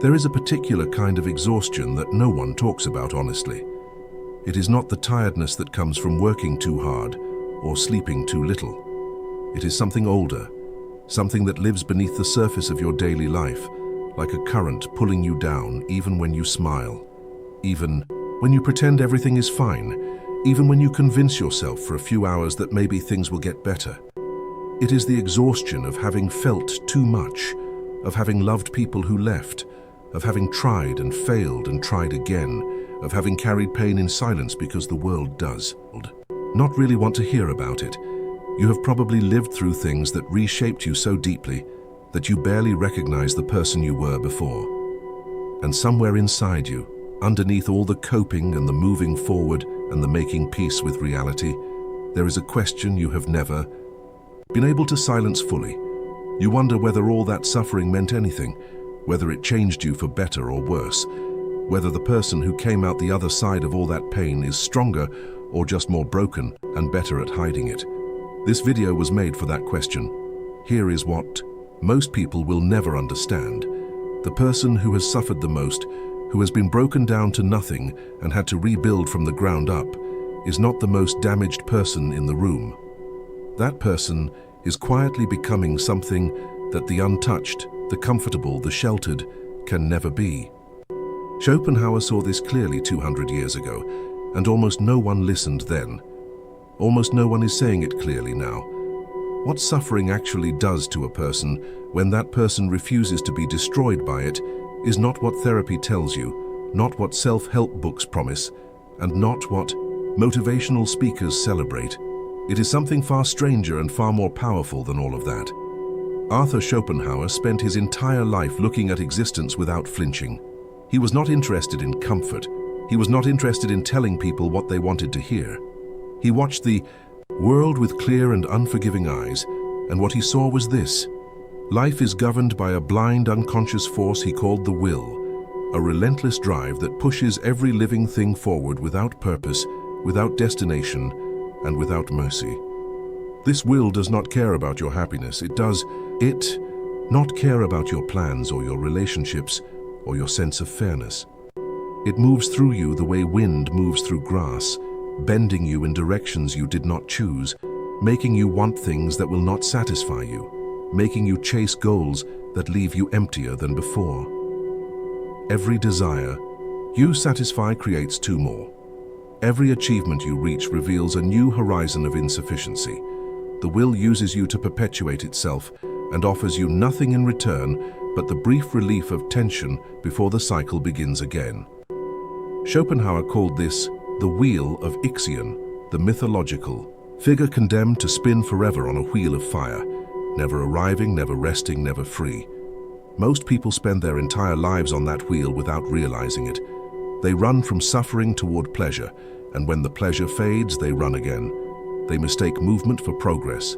There is a particular kind of exhaustion that no one talks about honestly. It is not the tiredness that comes from working too hard or sleeping too little. It is something older, something that lives beneath the surface of your daily life, like a current pulling you down even when you smile, even when you pretend everything is fine, even when you convince yourself for a few hours that maybe things will get better. It is the exhaustion of having felt too much, of having loved people who left, of having tried and failed and tried again, of having carried pain in silence because the world does not really want to hear about it. You have probably lived through things that reshaped you so deeply that you barely recognize the person you were before. And somewhere inside you, underneath all the coping and the moving forward and the making peace with reality, there is a question you have never been able to silence fully. You wonder whether all that suffering meant anything, whether it changed you for better or worse, whether the person who came out the other side of all that pain is stronger or just more broken and better at hiding it. This video was made for that question. Here is what most people will never understand. The person who has suffered the most, who has been broken down to nothing and had to rebuild from the ground up, is not the most damaged person in the room. That person is quietly becoming something that the untouched, the comfortable, the sheltered can never be. Schopenhauer saw this clearly 200 years ago, and almost no one listened then. Almost no one is saying it clearly now. What suffering actually does to a person when that person refuses to be destroyed by it is not what therapy tells you, not what self-help books promise, and not what motivational speakers celebrate. It is something far stranger and far more powerful than all of that. Arthur Schopenhauer spent his entire life looking at existence without flinching. He was not interested in comfort. He was not interested in telling people what they wanted to hear. He watched the world with clear and unforgiving eyes, and what he saw was this. Life is governed by a blind, unconscious force he called the will, a relentless drive that pushes every living thing forward without purpose, without destination, and without mercy. This will does not care about your happiness. It does not care about your plans or your relationships or your sense of fairness. It moves through you the way wind moves through grass, bending you in directions you did not choose, making you want things that will not satisfy you, making you chase goals that leave you emptier than before. Every desire you satisfy creates two more. Every achievement you reach reveals a new horizon of insufficiency. The will uses you to perpetuate itself and offers you nothing in return but the brief relief of tension before the cycle begins again. Schopenhauer called this the wheel of Ixion, the mythological figure condemned to spin forever on a wheel of fire, never arriving, never resting, never free. Most people spend their entire lives on that wheel without realizing it. They run from suffering toward pleasure, and when the pleasure fades, they run again. They mistake movement for progress.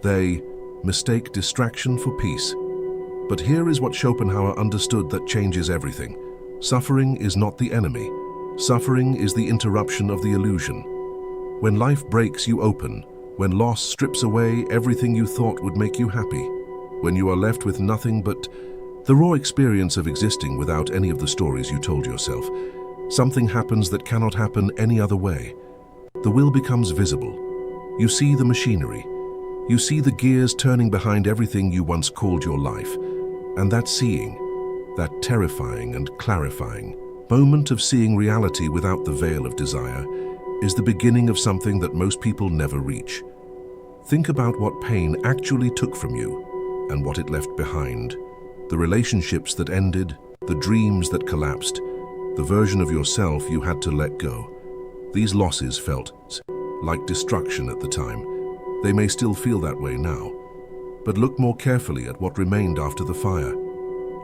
They mistake distraction for peace. But here is what Schopenhauer understood that changes everything. Suffering is not the enemy. Suffering is the interruption of the illusion. When life breaks, you open. When loss strips away everything you thought would make you happy. When you are left with nothing but the raw experience of existing without any of the stories you told yourself, something happens that cannot happen any other way. The will becomes visible. You see the machinery. You see the gears turning behind everything you once called your life. And that seeing, that terrifying and clarifying moment of seeing reality without the veil of desire, is the beginning of something that most people never reach. Think about what pain actually took from you and what it left behind. The relationships that ended, the dreams that collapsed, the version of yourself you had to let go. These losses felt like destruction at the time. They may still feel that way now. But look more carefully at what remained after the fire.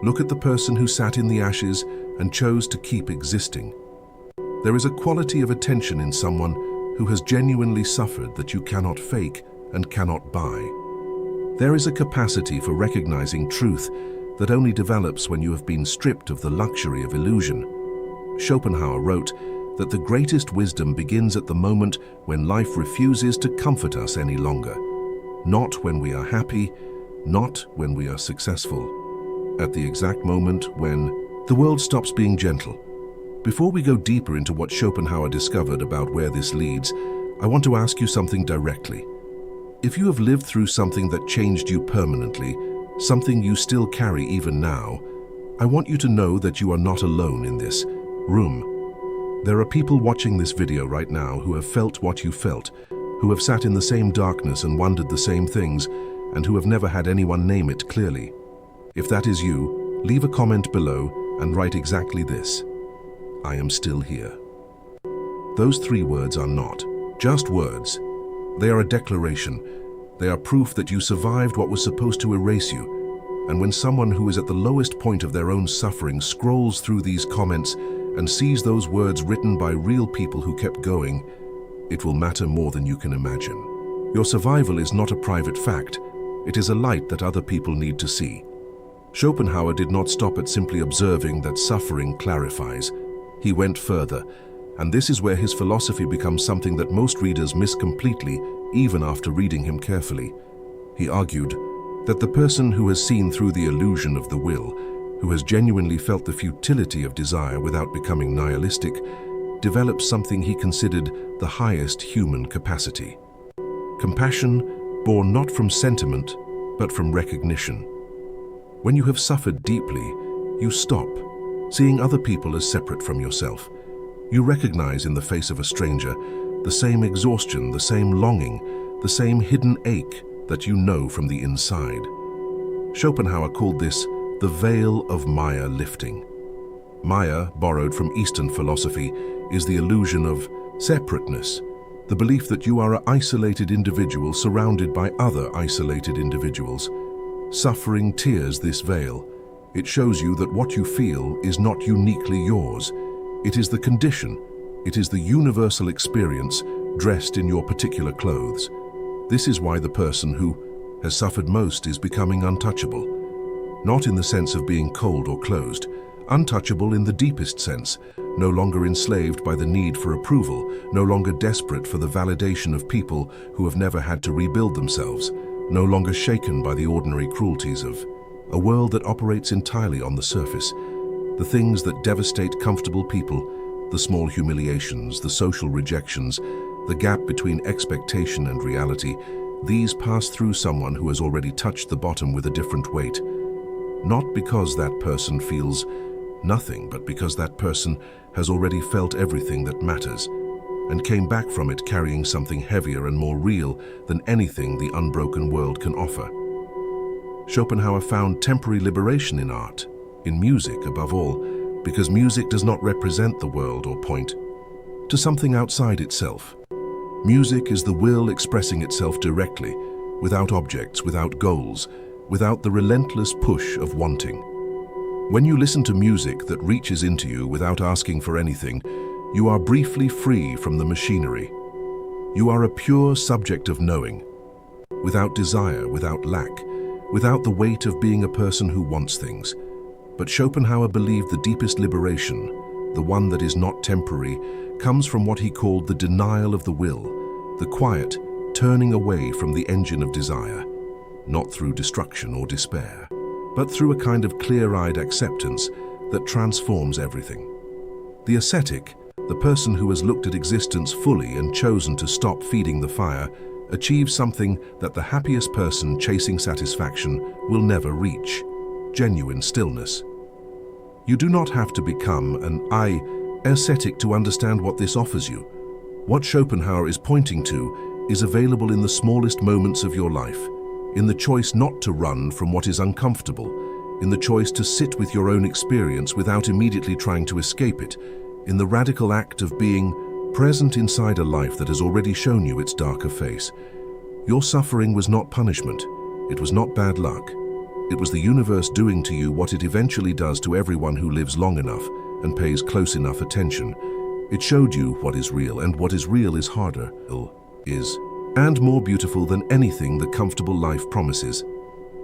Look at the person who sat in the ashes and chose to keep existing. There is a quality of attention in someone who has genuinely suffered that you cannot fake and cannot buy. There is a capacity for recognizing truth that only develops when you have been stripped of the luxury of illusion. Schopenhauer wrote that the greatest wisdom begins at the moment when life refuses to comfort us any longer. Not when we are happy, not when we are successful. At the exact moment when The world stops being gentle. Before we go deeper into what Schopenhauer discovered about where this leads, I want to ask you something directly. If you have lived through something that changed you permanently, something you still carry even now, I want you to know that you are not alone in this room. There are people watching this video right now who have felt what you felt, who have sat in the same darkness and wondered the same things, and who have never had anyone name it clearly. If that is you, leave a comment below and write exactly this: I am still here. Those 3 words are not just words. They are a declaration. They are proof that you survived what was supposed to erase you. And when someone who is at the lowest point of their own suffering scrolls through these comments and sees those words written by real people who kept going, it will matter more than you can imagine. Your survival is not a private fact. It is a light that other people need to see. Schopenhauer did not stop at simply observing that suffering clarifies. He went further, and this is where his philosophy becomes something that most readers miss completely, even after reading him carefully. He argued that the person who has seen through the illusion of the will, who has genuinely felt the futility of desire without becoming nihilistic, develops something he considered the highest human capacity. Compassion born not from sentiment, but from recognition. When you have suffered deeply, you stop seeing other people as separate from yourself. You recognize in the face of a stranger the same exhaustion, the same longing, the same hidden ache that you know from the inside. Schopenhauer called this the veil of Maya lifting. Maya, borrowed from Eastern philosophy, is the illusion of separateness, the belief that you are an isolated individual surrounded by other isolated individuals. Suffering tears this veil. It shows you that what you feel is not uniquely yours. It is the condition. It is the universal experience dressed in your particular clothes. This is why the person who has suffered most is becoming untouchable. Not in the sense of being cold or closed, untouchable in the deepest sense, no longer enslaved by the need for approval, no longer desperate for the validation of people who have never had to rebuild themselves, no longer shaken by the ordinary cruelties of a world that operates entirely on the surface. The things that devastate comfortable people, the small humiliations, the social rejections, the gap between expectation and reality, these pass through someone who has already touched the bottom with a different weight. Not because that person feels nothing, but because that person has already felt everything that matters and came back from it carrying something heavier and more real than anything the unbroken world can offer. Schopenhauer found temporary liberation in art, in music above all, because music does not represent the world or point to something outside itself. Music is the will expressing itself directly, without objects, without goals, without the relentless push of wanting. When you listen to music that reaches into you without asking for anything, you are briefly free from the machinery. You are a pure subject of knowing, without desire, without lack, without the weight of being a person who wants things. But Schopenhauer believed the deepest liberation, the one that is not temporary, comes from what he called the denial of the will, the quiet turning away from the engine of desire, not through destruction or despair, but through a kind of clear-eyed acceptance that transforms everything. The ascetic, the person who has looked at existence fully and chosen to stop feeding the fire, achieves something that the happiest person chasing satisfaction will never reach: genuine stillness. You do not have to become an ascetic to understand what this offers you. What Schopenhauer is pointing to is available in the smallest moments of your life, in the choice not to run from what is uncomfortable, in the choice to sit with your own experience without immediately trying to escape it, in the radical act of being present inside a life that has already shown you its darker face. Your suffering was not punishment. It was not bad luck. It was the universe doing to you what it eventually does to everyone who lives long enough and pays close enough attention. It showed you what is real, and what is real is harder, and more beautiful than anything the comfortable life promises.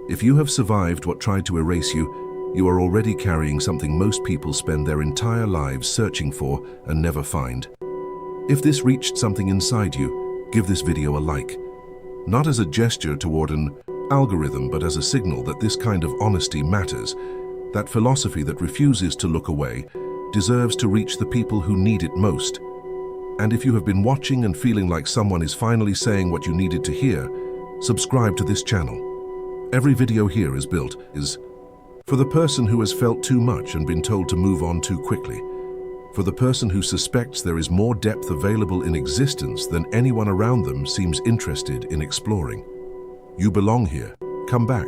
If you have survived what tried to erase you, you are already carrying something most people spend their entire lives searching for and never find. If this reached something inside you, give this video a like. Not as a gesture toward an algorithm, but as a signal that this kind of honesty matters. That philosophy that refuses to look away deserves to reach the people who need it most. And if you have been watching and feeling like someone is finally saying what you needed to hear, subscribe to this channel. Every video here is for the person who has felt too much and been told to move on too quickly. For the person who suspects there is more depth available in existence than anyone around them seems interested in exploring. You belong here. Come back.